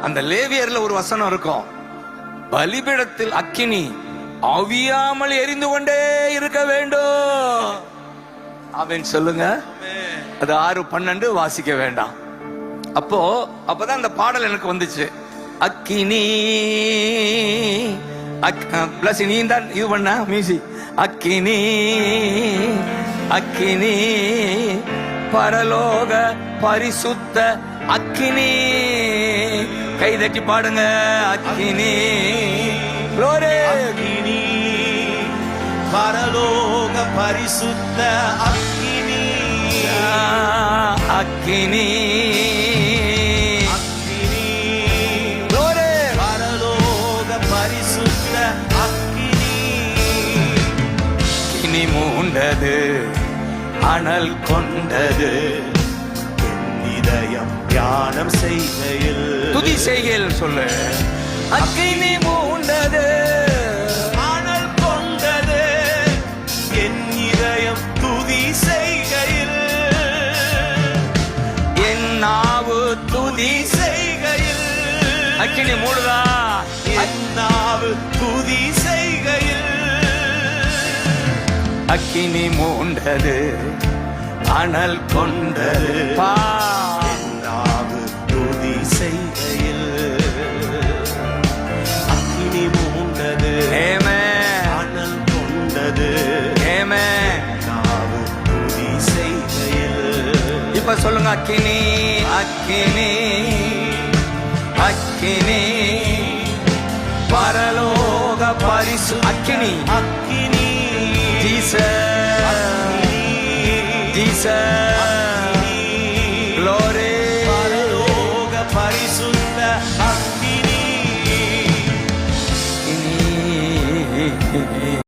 அந்த லேவியர்ல ஒரு வசனம் இருக்கும், பலிபீடத்தில் அக்கினி அவியாமல் எரிந்து கொண்டே இருக்க வேண்டும். அவன் சொல்லுங்க, அது 6:12 வாசிக்க வேண்டாம். அப்பதான் அந்த பாடல் எனக்கு வந்துச்சு. அக்கினி பிளஸ் நீ தான் இது பண்ண மியூசிக். அக்கினி அக்கினி பரலோக பரிசுத்த அக்கினி. கை தட்டி பாடுங்க. அக்கினி அக்கினி பரலோக பரிசுத்த அக்கினி. அக்கினி பரலோக பரிசுத்த அக்கினி. கினி மூண்டது அனல் கொண்டது இதயம் தியானம் செய்கையில் துதி செய்கையில் சொல்லு. அக்கினி மூண்டது அனல் கொண்டது என் இதயம் துதி செய்கையில். என் நாவு துதி செய்கையில் அக்கினி மூடுதா. என் நாவு துதி செய்கையில். அக்கினி மூண்டது அனல் கொண்டது நாவு துதி செய்கையில். அக்கினி மூண்டது அனல் கொண்டது நாவு துதி செய்கையில். இப்ப சொல்லுங்க. அக்கினி அக்கினி அக்கினி பரலோக பரிசு அக்கினி. அக்கினி ஜீசஸ் glory. பரலோக பரிசுத்த அக்கினி.